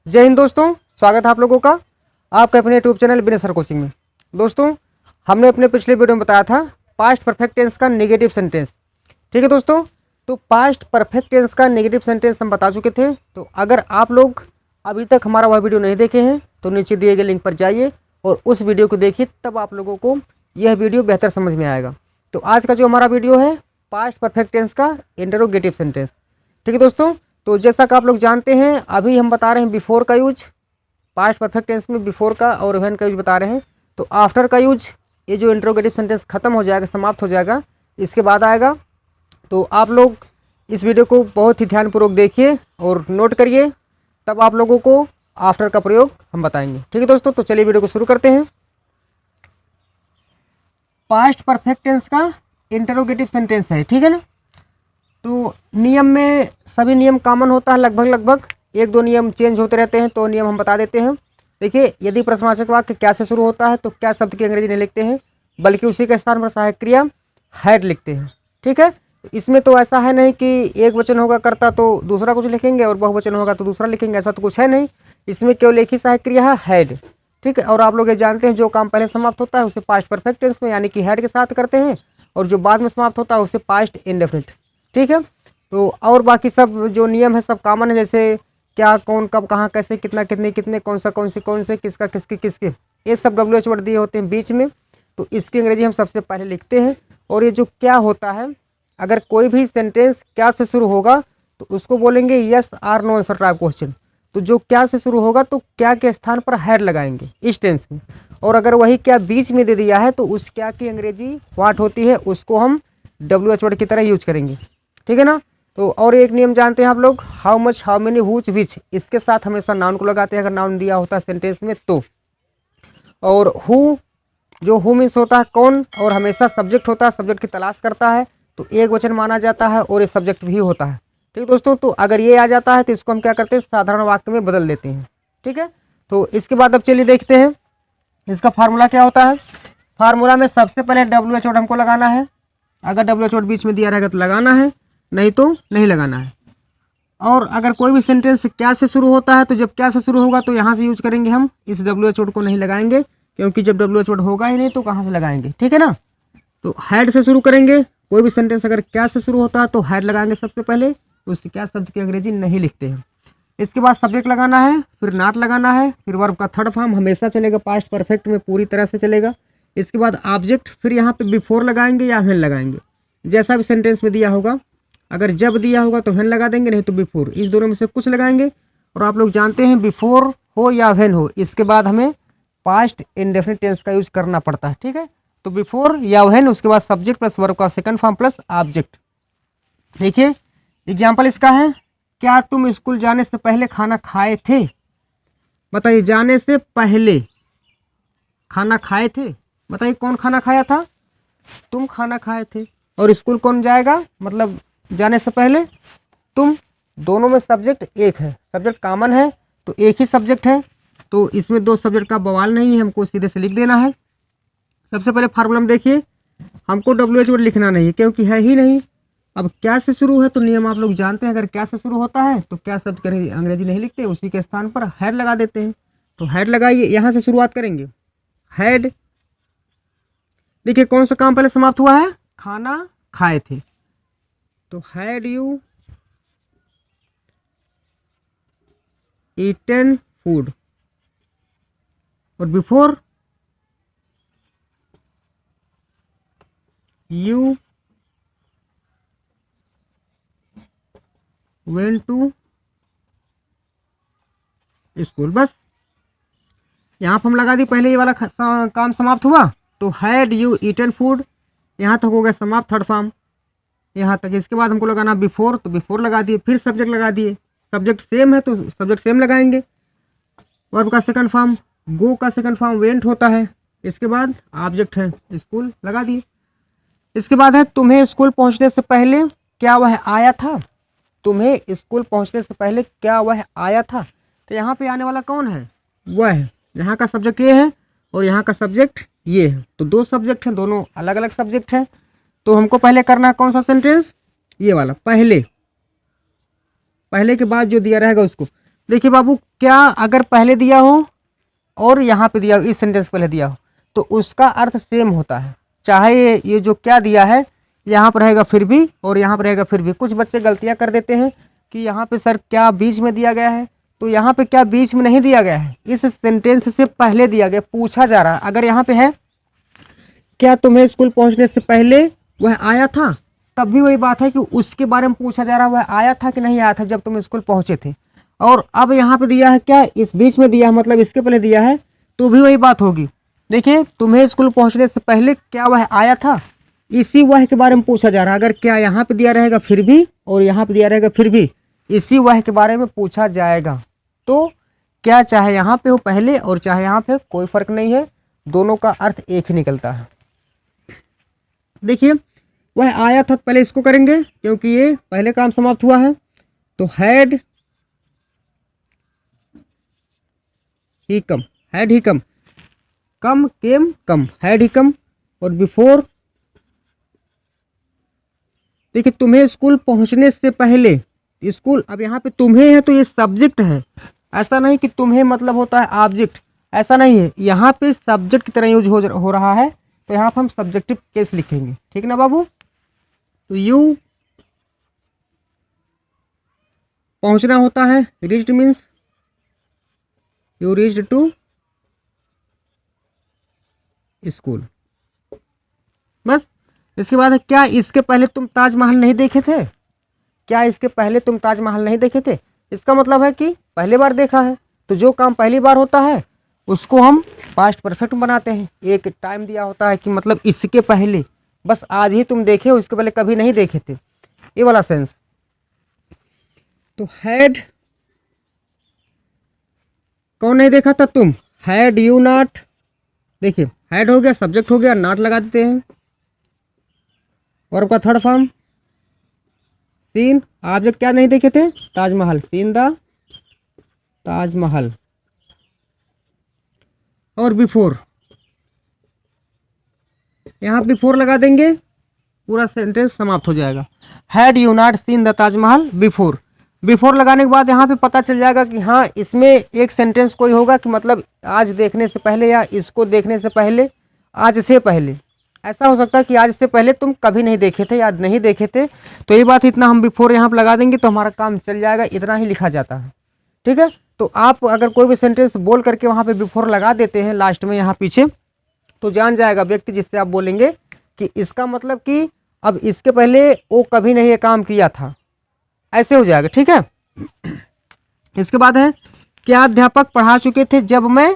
जय हिंद दोस्तों, स्वागत है आप लोगों का आपके अपने यूट्यूब चैनल विनय सर कोचिंग में। दोस्तों, हमने अपने पिछले वीडियो में बताया था पास्ट परफेक्ट टेंस का नेगेटिव सेंटेंस। ठीक है दोस्तों, तो पास्ट परफेक्ट टेंस का नेगेटिव सेंटेंस हम बता चुके थे। तो अगर आप लोग अभी तक हमारा वह वीडियो नहीं देखे हैं तो नीचे दिए गए लिंक पर जाइए और उस वीडियो को देखिए, तब आप लोगों को यह वीडियो बेहतर समझ में आएगा। तो आज का जो हमारा वीडियो है पास्ट परफेक्ट टेंस का इंटरोगेटिव सेंटेंस। ठीक है दोस्तों, तो जैसा कि आप लोग जानते हैं अभी हम बता रहे हैं बिफोर का यूज। पास्ट परफेक्ट टेंस में बिफोर का और व्हेन का यूज बता रहे हैं। तो आफ्टर का यूज, ये जो इंटरोगेटिव सेंटेंस खत्म हो जाएगा, समाप्त हो जाएगा, इसके बाद आएगा। तो आप लोग इस वीडियो को बहुत ही ध्यानपूर्वक देखिए और नोट करिए, तब आप लोगों को आफ्टर का प्रयोग हम बताएंगे। ठीक है दोस्तों, तो चलिए वीडियो को शुरू करते हैं। पास्ट परफेक्ट टेंस का इंटरोगेटिव सेंटेंस है, ठीक है ना। तो नियम में सभी नियम कॉमन होता है, लगभग एक दो नियम चेंज होते रहते हैं, तो नियम हम बता देते हैं। देखिए, यदि प्रश्नवाचक वाक्य क्या से शुरू होता है तो क्या शब्द की अंग्रेजी नहीं लिखते हैं, बल्कि उसी के स्थान पर सहायक क्रिया हैड लिखते हैं। ठीक है, इसमें तो ऐसा है नहीं कि एक वचन होगा कर्ता तो दूसरा कुछ लिखेंगे और बहुवचन होगा तो दूसरा लिखेंगे, ऐसा तो कुछ है नहीं। इसमें केवल एक ही सहायक क्रिया है, हैड। ठीक है, और आप लोग ये जानते हैं जो काम पहले समाप्त होता है उसे पास्ट परफेक्ट टेंस में यानी कि हैड के साथ करते हैं, और जो बाद में समाप्त होता है उसे पास्ट इंडेफिनिट। ठीक है, तो और बाकी सब जो नियम है सब कॉमन है, जैसे क्या, कौन, कब, कहाँ, कैसे, कितना, कितने, कितने, कौन सा, कौन से, किसका, किसके, किसके, ये सब WH वर्ड दिए होते हैं बीच में। तो इसकी अंग्रेजी हम सबसे पहले लिखते हैं। और ये जो क्या होता है, अगर कोई भी सेंटेंस क्या से शुरू होगा तो उसको बोलेंगे yes or no answer type question. तो जो क्या से शुरू होगा तो क्या के स्थान पर हैड लगाएंगे इस टेंस में। और अगर वही क्या बीच में दे दिया है तो उस क्या की अंग्रेजी व्हाट होती है, उसको हम WH वर्ड की तरह यूज करेंगे। ठीक है ना। तो और एक नियम जानते हैं आप लोग, हाउ मच, हाउ मेनी, हुच, विच, इसके साथ हमेशा नाउन को लगाते हैं अगर नाउन दिया होता है सेंटेंस में तो। और हु, जो हु मीन्स होता है कौन, और हमेशा सब्जेक्ट होता है, सब्जेक्ट की तलाश करता है तो एक वचन माना जाता है और ये सब्जेक्ट भी होता है। ठीक है दोस्तों, तो अगर ये आ जाता है तो इसको हम क्या करते हैं, साधारण वाक्य में बदल देते हैं। ठीक है, तो इसके बाद अब चलिए देखते हैं इसका फार्मूला क्या होता है। फार्मूला में सबसे पहले WH वर्ड हमको लगाना है। अगर WH वर्ड बीच में दिया रहेगा तो लगाना है, नहीं तो नहीं लगाना है। और अगर कोई भी सेंटेंस क्या से शुरू होता है तो जब क्या से शुरू होगा तो यहाँ से यूज करेंगे हम, इस WH वर्ड को नहीं लगाएंगे, क्योंकि जब WH वर्ड होगा ही नहीं तो कहाँ से लगाएंगे। ठीक है ना। तो हैड से शुरू करेंगे, कोई भी सेंटेंस अगर क्या से शुरू होता है तो हैड लगाएंगे सबसे पहले, उस क्या शब्द की अंग्रेजी नहीं लिखते हैं। इसके बाद सब्जेक्ट लगाना है, फिर नॉट लगाना है, फिर वर्ब का थर्ड फॉर्म हमेशा चलेगा, पास्ट परफेक्ट में पूरी तरह से चलेगा। इसके बाद ऑब्जेक्ट, फिर यहाँ पे बिफोर लगाएंगे या व्हेन लगाएंगे, जैसा भी सेंटेंस में दिया होगा। अगर जब दिया होगा तो व्हेन लगा देंगे, नहीं तो बिफोर, इस दोनों में से कुछ लगाएंगे। और आप लोग जानते हैं बिफोर हो या व्हेन हो, इसके बाद हमें पास्ट इंडेफिनिट टेंस का यूज करना पड़ता है। ठीक है, तो बिफोर या व्हेन, उसके बाद सब्जेक्ट प्लस वर्ब का सेकंड फॉर्म प्लस ऑब्जेक्ट। देखिए एग्जाम्पल इसका है, क्या तुम स्कूल जाने से पहले खाना खाए थे। बताइए, जाने से पहले खाना खाए थे, बताइए कौन खाना खाया था, तुम खाना खाए थे। और स्कूल कौन जाएगा, मतलब जाने से पहले तुम। दोनों में सब्जेक्ट एक है, सब्जेक्ट कॉमन है तो एक ही सब्जेक्ट है, तो इसमें दो सब्जेक्ट का बवाल नहीं है, हमको सीधे से लिख देना है। सबसे पहले फार्मूला में देखिए, हमको WH वर्ड लिखना नहीं है क्योंकि है ही नहीं। अब क्या से शुरू है तो नियम आप लोग जानते हैं, अगर क्या से शुरू होता है तो क्या शब्द की अंग्रेजी नहीं लिखते, उसी के स्थान पर हैड लगा देते हैं। तो हैड लगाइए, यहाँ से शुरुआत करेंगे, हैड। देखिए कौन सा काम पहले समाप्त हुआ है, खाना खाए थे, तो हैड यू ईटन फूड। और before you went to school. बस यहाँ पर हम लगा दी, पहले ये वाला काम समाप्त हुआ तो हैड यू ईटन फूड, यहाँ तक हो गया समाप्त, थर्ड फॉर्म यहाँ तक। इसके बाद हमको लगाना बिफोर, तो बिफोर लगा दिए, फिर सब्जेक्ट लगा दिए, सब्जेक्ट सेम है तो सब्जेक्ट सेम लगाएंगे। वर्ब का सेकंड फॉर्म, गो का सेकंड फॉर्म वेंट होता है। इसके बाद ऑब्जेक्ट है, स्कूल लगा दिए। इसके बाद है, तुम्हें स्कूल पहुंचने से पहले क्या वह आया था। तुम्हें स्कूल पहुंचने से पहले क्या वह आया था, तो यहाँ पे आने वाला कौन है, वह है। यहाँ का सब्जेक्ट ये है और यहाँ का सब्जेक्ट ये है, तो दो सब्जेक्ट हैं, दोनों अलग अलग सब्जेक्ट हैं। तो हमको पहले करना है कौन सा सेंटेंस, ये वाला, पहले, पहले के बाद जो दिया रहेगा उसको। देखिए बाबू, क्या अगर पहले दिया हो और यहाँ पे दिया हो, इस सेंटेंस पहले दिया हो, तो उसका अर्थ सेम होता है। चाहे ये जो क्या दिया है यहाँ पर रहेगा फिर भी और यहाँ पर रहेगा फिर भी। कुछ बच्चे गलतियाँ कर देते हैं कि यहाँ पे सर क्या बीच में दिया गया है, तो यहाँ पे क्या बीच में नहीं दिया गया है, इस सेंटेंस से पहले दिया गया, पूछा जा रहा है। अगर यहाँ पे है क्या तुम्हें स्कूल पहुँचने से पहले वह आया था, तब भी वही बात है कि उसके बारे में पूछा जा रहा है, वह आया था कि नहीं आया था जब तुम स्कूल पहुँचे थे। और अब यहाँ पे दिया है क्या, इस बीच में दिया है, मतलब इसके पहले दिया है, तो भी वही बात होगी। देखिए, तुम्हें स्कूल पहुँचने से पहले क्या वह आया था, इसी वह के बारे में पूछा जा रहा है। अगर क्या यहाँ पे दिया रहेगा फिर भी और यहाँ पे दिया रहेगा फिर भी, इसी वह के बारे में पूछा जाएगा। तो क्या चाहे यहाँ पे हो पहले और चाहे यहाँ पे, कोई फर्क नहीं है, दोनों का अर्थ एक ही निकलता है। देखिए, वह आया था, पहले इसको करेंगे क्योंकि ये पहले काम समाप्त हुआ है। तो had he come, had he come, come came come, had he come. और बिफोर, देखिए तुम्हें स्कूल पहुंचने से पहले, स्कूल, अब यहाँ पे तुम्हें है तो ये सब्जेक्ट है, ऐसा नहीं कि तुम्हें मतलब होता है ऑब्जेक्ट, ऐसा नहीं है, यहाँ पे सब्जेक्ट की तरह यूज हो रहा है, तो यहाँ पर हम सब्जेक्टिव केस लिखेंगे, ठीक ना बाबू। तो यू पहुंचना होता है, reached means you reached to school, बस। इसके बाद है क्या इसके पहले तुम ताजमहल नहीं देखे थे, क्या इसके पहले तुम ताजमहल नहीं देखे थे, इसका मतलब है कि पहली बार देखा है। तो जो काम पहली बार होता है उसको हम पास्ट परफेक्ट बनाते हैं। एक टाइम दिया होता है कि मतलब इसके पहले, बस आज ही तुम देखे हो, इसके पहले कभी नहीं देखे थे, ये वाला सेंस। तो हैड, कौन नहीं देखा था, तुम, हैड यू नॉट, देखिए हैड हो गया, सब्जेक्ट हो गया, नॉट लगा देते हैं। वर्ब का थर्ड फॉर्म सीन, ऑब्जेक्ट क्या नहीं देखे थे, ताजमहल, सीन द ताजमहल। और बिफोर, यहाँ बिफोर लगा देंगे, पूरा सेंटेंस समाप्त हो जाएगा। Had you not seen the Taj Mahal before, before लगाने के बाद यहाँ पे पता चल जाएगा कि हाँ, इसमें एक सेंटेंस कोई होगा कि मतलब आज देखने से पहले या इसको देखने से पहले, आज से पहले। ऐसा हो सकता है कि आज से पहले तुम कभी नहीं देखे थे या नहीं देखे थे, तो ये बात, इतना हम बिफोर यहाँ पर लगा देंगे तो हमारा काम चल जाएगा, इतना ही लिखा जाता है, ठीक है। तो आप अगर कोई भी सेंटेंस बोल करके वहाँ पे बिफोर लगा देते हैं लास्ट में यहाँ पीछे, तो जान जाएगा व्यक्ति जिससे आप बोलेंगे कि इसका मतलब कि अब इसके पहले वो कभी नहीं ये काम किया था, ऐसे हो जाएगा, ठीक है। इसके बाद है क्या अध्यापक पढ़ा चुके थे जब मैं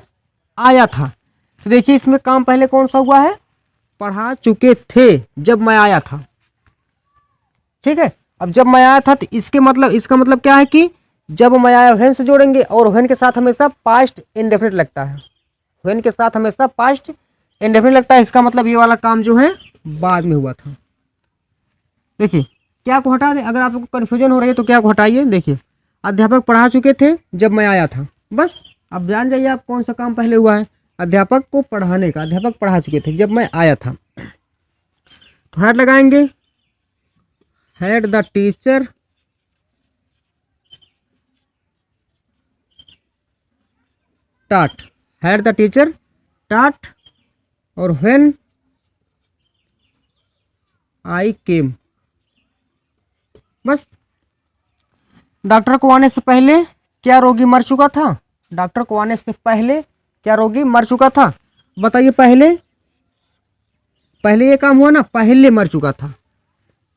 आया था। देखिए इसमें काम पहले कौन सा हुआ है, पढ़ा चुके थे जब मैं आया था, ठीक है। अब जब मैं आया था तो इसके मतलब, इसका मतलब क्या है कि जब मैं आया व्हेन से जोड़ेंगे, और व्हेन के साथ हमेशा पास्ट इंडेफिनिट लगता है, व्हेन के साथ हमेशा पास्ट इंडेफिनिट लगता है। इसका मतलब ये वाला काम जो है बाद में हुआ था। देखिए क्या को हटा दें, अगर आप लोग को कन्फ्यूजन हो रही है तो क्या को हटाइए। देखिए अध्यापक पढ़ा चुके थे जब मैं आया था, बस अब जान जाइए आप कौन सा काम पहले हुआ है, अध्यापक को पढ़ाने का, अध्यापक पढ़ा चुके थे जब मैं आया था। तो हैड लगाएंगे, हैड द टीचर टाट, हैड द टीचर टाट। और व्हेन आई केम, बस। डॉक्टर को आने से पहले क्या रोगी मर चुका था, डॉक्टर को आने से पहले क्या रोगी मर चुका था, बताइए। पहले, पहले ये काम हुआ ना, पहले मर चुका था।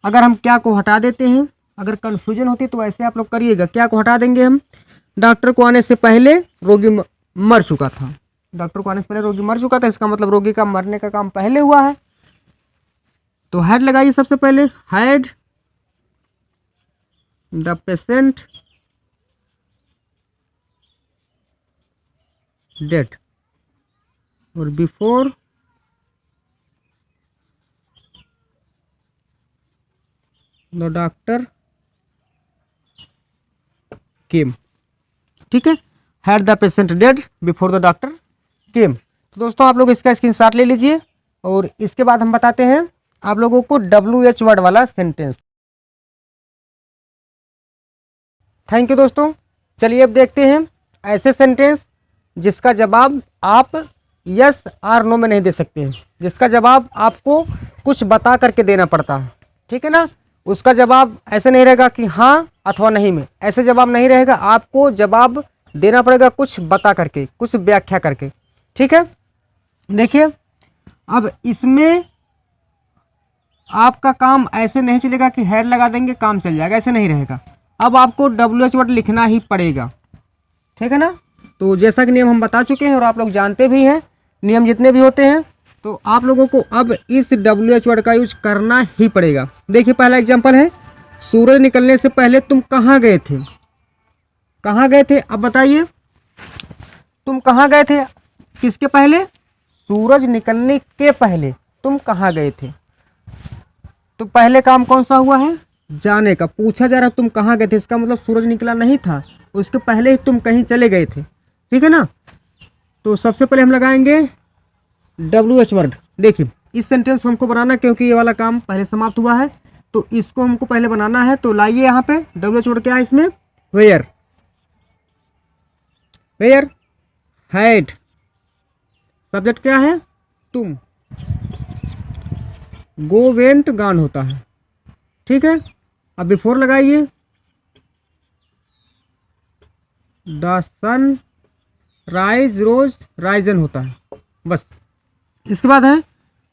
अगर हम क्या को हटा देते हैं, अगर कन्फ्यूजन होती तो ऐसे आप लोग करिएगा, क्या को हटा देंगे हम, डॉक्टर को आने से पहले रोगी मर चुका था, डॉक्टर को आने से पहले रोगी मर चुका था, इसका मतलब रोगी का मरने का काम पहले हुआ है। तो हैड लगाइए सबसे पहले, हैड द पेशेंट डेड। और बिफोर द डॉक्टर केम, ठीक है। Had the patient dead before the doctor केम। तो दोस्तों आप लोग इसका स्क्रीनशॉट ले लीजिए और इसके बाद हम बताते हैं आप लोगों को WH वर्ड वाला सेंटेंस। थैंक यू दोस्तों। चलिए अब देखते हैं ऐसे सेंटेंस जिसका जवाब आप यस और नो में नहीं दे सकते हैं, जिसका जवाब आपको कुछ बता करके देना पड़ता है, ठीक है ना। उसका जवाब ऐसे नहीं रहेगा कि हाँ अथवा नहीं में, ऐसे जवाब नहीं रहेगा, आपको जवाब देना पड़ेगा कुछ बता करके, कुछ व्याख्या करके, ठीक है। देखिए अब इसमें आपका काम ऐसे नहीं चलेगा कि हेड लगा देंगे काम चल जाएगा, ऐसे नहीं रहेगा। अब आपको WH वर्ड लिखना ही पड़ेगा, ठीक है ना। तो जैसा कि नियम हम बता चुके हैं और आप लोग जानते भी हैं नियम जितने भी होते हैं, तो आप लोगों को अब इस WH वर्ड का यूज करना ही पड़ेगा। देखिए पहला एग्जांपल है, सूरज निकलने से पहले तुम कहाँ गए थे। कहाँ गए थे, अब बताइए तुम कहाँ गए थे, किसके पहले, सूरज निकलने के पहले तुम कहाँ गए थे। तो पहले काम कौन सा हुआ है, जाने का। पूछा जा रहा तुम कहाँ गए थे, इसका मतलब सूरज निकला नहीं था, उसके पहले ही तुम कहीं चले गए थे, ठीक है ना। तो सबसे पहले हम लगाएंगे WH वर्ड। देखिए इस सेंटेंस को हमको बनाना, क्योंकि ये वाला काम पहले समाप्त हुआ है तो इसको हमको पहले बनाना है। तो लाइए यहाँ पे WH वर्ड क्या है इसमें, वेयर। वेयर हैड, सब्जेक्ट क्या है, तुम। गो वेंट गान होता है, ठीक है। अब बिफोर लगाइए, the sun rise rose risen होता है, बस। इसके बाद है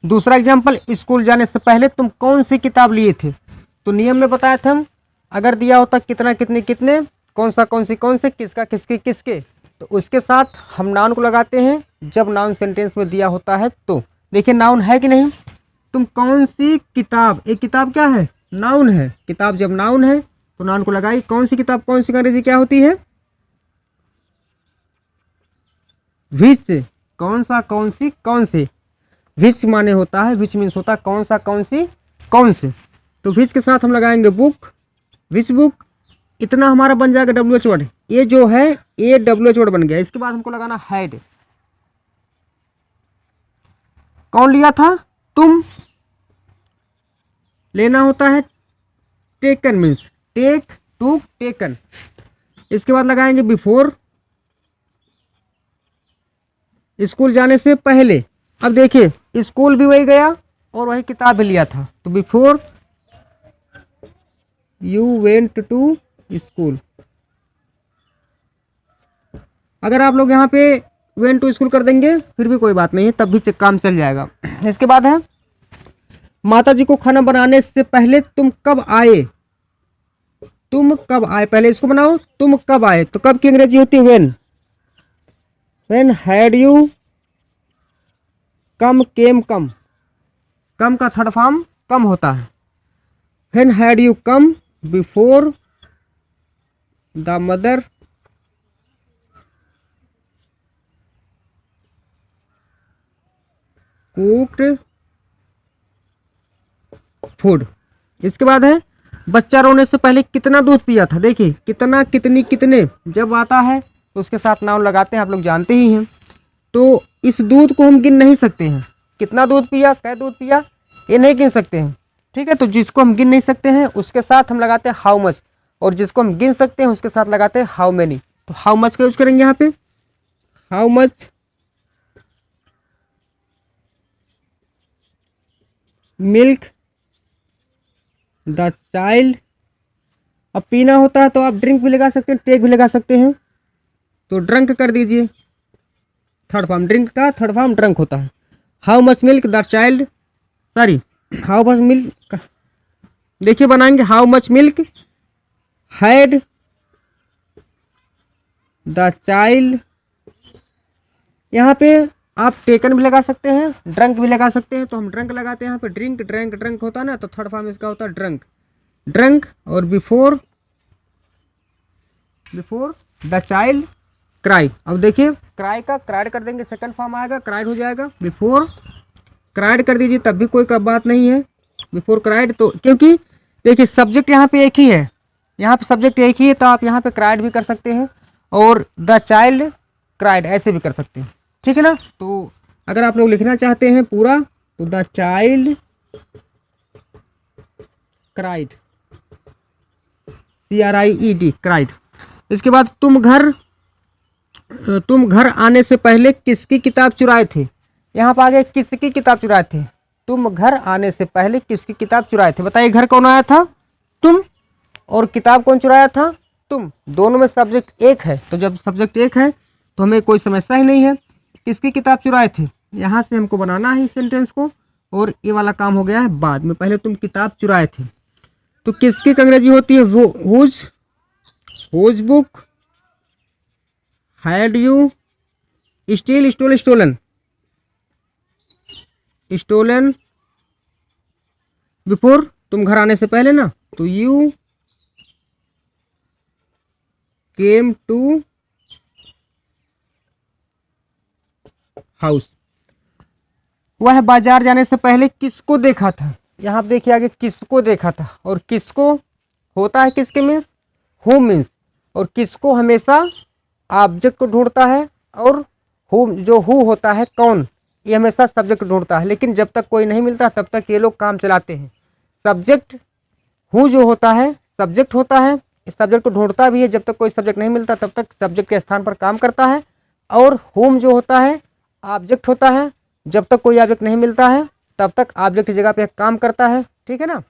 दूसरा एग्जाम्पल, स्कूल जाने से पहले तुम कौन सी किताब लिए थे। तो नियम में बताया था हम, अगर दिया होता कितना कितने कितने, कौन सा कौन सी कौन से, किसका किसके किसके, तो उसके साथ हम नाउन को लगाते हैं जब नाउन सेंटेंस में दिया होता है। तो देखिए नाउन है कि नहीं, तुम कौन सी किताब, एक किताब क्या है, नाउन है। किताब जब नाउन है तो नाउन को लगाई, कौन सी किताब, कौन सी अंग्रेजी क्या होती है, विच। कौन सा कौन सी कौन से, विच माने होता है, विच मीन्स होता है कौन सा कौन सी कौन से। तो विच के साथ हम लगाएंगे बुक, विच बुक। इतना हमारा बन जाएगा WH वर्ड। ये जो है ये WH वर्ड बन गया। इसके बाद हमको लगाना हैड। कौन लिया था, तुम। लेना होता है taken, means take to taken. इसके बाद लगाएंगे बिफोर, स्कूल जाने से पहले। अब देखिए स्कूल भी वही गया और वही किताब भी लिया था, तो before you went to school. अगर आप लोग यहाँ पे वेंट टू स्कूल कर देंगे फिर भी कोई बात नहीं है, तब भी काम चल जाएगा। इसके बाद है माता जी को खाना बनाने से पहले तुम कब आए। तुम कब आए, पहले इसको बनाओ, तुम कब आए। तो कब की अंग्रेजी होती है when. When had you come, came come. Come का थर्ड फॉर्म कम होता है। When had you come before the mother cooked food. इसके बाद है बच्चा रोने से पहले कितना दूध पिया था। देखिए कितना कितनी कितने जब आता है तो उसके साथ नाउन लगाते हैं, आप लोग जानते ही हैं। तो इस दूध को हम गिन नहीं सकते हैं, कितना दूध पिया, कै दूध पिया, ये नहीं गिन सकते हैं, ठीक है। तो जिसको हम गिन नहीं सकते हैं उसके साथ हम लगाते हैं हाउ मच, और जिसको हम गिन सकते हैं उसके साथ लगाते हैं हाउ मेनी। तो हाउ मच का यूज करेंगे यहाँ पे, how much milk the child. अब पीना होता है तो आप ड्रिंक भी लगा सकते हैं, टेक भी लगा सकते हैं। तो ड्रंक कर दीजिए, थर्ड फॉर्म, ड्रिंक का थर्ड फॉर्म ड्रंक होता है। How much milk the child, sorry how much milk, देखिए बनाएंगे how much milk had the child. यहाँ पे आप टेकन भी लगा सकते हैं, ड्रंक भी लगा सकते हैं। तो हम ड्रंक लगाते हैं यहाँ पे, ड्रिंक ड्रंक ड्रंक होता है ना, तो थर्ड फॉर्म इसका होता है ड्रंक, ड्रंक। और बिफोर द चाइल्ड क्राई। अब देखिए क्राई का क्राइड कर देंगे, सेकंड फॉर्म आएगा, क्राइड हो जाएगा। बिफोर क्राइड कर दीजिए तब भी कोई बात नहीं है, बिफोर क्राइड। तो क्योंकि देखिए सब्जेक्ट यहाँ पे एक ही है, यहाँ पे सब्जेक्ट एक ही है, तो आप यहाँ पे क्राइड भी कर सकते हैं और द चाइल्ड क्राइड ऐसे भी कर सकते हैं, ठीक है ना। तो अगर आप लोग लिखना चाहते हैं पूरा, तो the child cried, CRIED, cried. इसके बाद तुम घर आने से पहले किसकी किताब चुराए थे। यहाँ पर आगे किसकी किताब चुराए थे, तुम घर आने से पहले किसकी किताब चुराए थे। बताइए घर कौन आया था, तुम, और किताब कौन चुराया था, तुम। दोनों में सब्जेक्ट एक है, तो जब सब्जेक्ट एक है तो हमें कोई समस्या ही नहीं है। किसकी किताब चुराए थे, यहाँ से हमको बनाना है इस सेंटेंस को, और ये वाला काम हो गया है बाद में। पहले तुम किताब चुराए थे, तो किसकी अंग्रेजी होती है, वो whose book had you steal, stolen before, तुम घर आने से पहले ना, तो यू केम टू हाउस। वह बाजार जाने से पहले किसको देखा था। यहाँ पे देखिए आगे किसको देखा था, और किसको होता है किसके मीन्स, हु मीन्स, और किसको हमेशा ऑब्जेक्ट को ढूंढता है, और हु जो हु होता है कौन, ये हमेशा सब्जेक्ट ढूंढता है। लेकिन जब तक कोई नहीं मिलता तब तक ये लोग काम चलाते हैं। सब्जेक्ट हु जो होता है सब्जेक्ट होता है, इस सब्जेक्ट को ढूंढता भी है, जब तक कोई सब्जेक्ट नहीं मिलता तब तक सब्जेक्ट के स्थान पर काम करता है। और हुम जो होता है ऑब्जेक्ट होता है, जब तक कोई ऑब्जेक्ट नहीं मिलता है तब तक ऑब्जेक्ट की जगह पे काम करता है। ठीक है ना।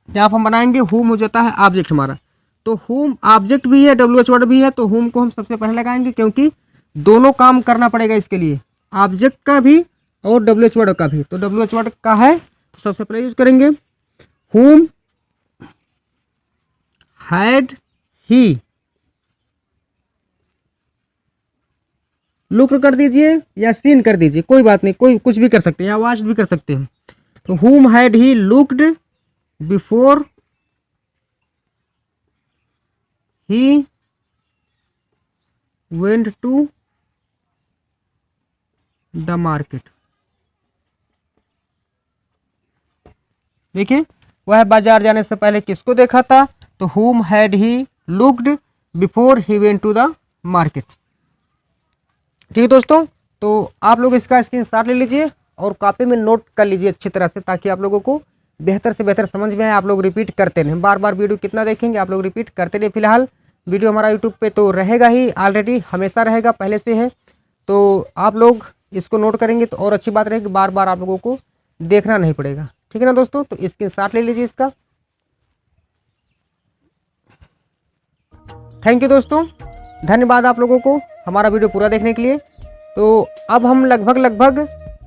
यहाँ पर हम बनाएंगे हुम हो जाता है ऑब्जेक्ट हमारा, तो हुम ऑब्जेक्ट भी है, WH वर्ड भी है, तो हुम को हम सबसे पहले लगाएंगे क्योंकि दोनों काम करना पड़ेगा इसके लिए, ऑब्जेक्ट का भी और WH वर्ड का भी। तो WH वर्ड का है तो सबसे पहले यूज करेंगे हुम हैड ही, लुक कर दीजिए या सीन कर दीजिए, कोई बात नहीं, कोई कुछ भी कर सकते हैं, या वॉच्ड भी कर सकते हैं। तो whom had he looked before he went to the market. देखिए वह बाजार जाने से पहले किसको देखा था, तो whom had he looked before he went to the market. ठीक है दोस्तों, तो आप लोग इसका स्क्रीनशॉट ले लीजिए और कॉपी में नोट कर लीजिए अच्छी तरह से, ताकि आप लोगों को बेहतर से बेहतर समझ में आए। आप लोग रिपीट करते रहें, बार बार वीडियो कितना देखेंगे, आप लोग रिपीट करते रहिए। फिलहाल वीडियो हमारा यूट्यूब पे तो रहेगा ही, ऑलरेडी हमेशा रहेगा, पहले से है, तो आप लोग इसको नोट करेंगे तो और अच्छी बात रहेगी, बार बार आप लोगों को देखना नहीं पड़ेगा। ठीक है ना दोस्तों, तो स्क्रीनशॉट ले लीजिए इसका। थैंक यू दोस्तों, धन्यवाद आप लोगों को हमारा वीडियो पूरा देखने के लिए। तो अब हम लगभग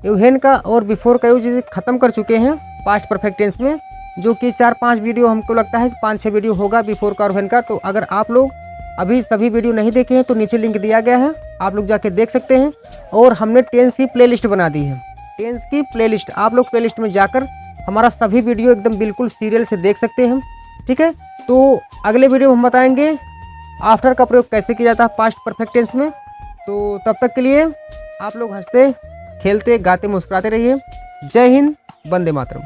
व्हेन का और बिफोर का यूज खत्म कर चुके हैं पास्ट परफेक्ट टेंस में, जो कि 4-5 वीडियो हमको लगता है कि 5-6 वीडियो होगा बिफोर का और व्हेन का। तो अगर आप लोग अभी सभी वीडियो नहीं देखे हैं तो नीचे लिंक दिया गया है, आप लोग जाके देख सकते हैं। और हमने टेंस की प्लेलिस्ट बना दी है, टेंस की प्लेलिस्ट, आप लोग प्लेलिस्ट में जाकर हमारा सभी वीडियो एकदम बिल्कुल सीरियल से देख सकते हैं। ठीक है, तो अगले वीडियो में हम बताएंगे आफ्टर का प्रयोग कैसे किया जाता है पास्ट परफेक्ट टेंस में। तो तब तक के लिए आप लोग हंसते खेलते गाते मुस्कुराते रहिए। जय हिंद, वंदे मातरम।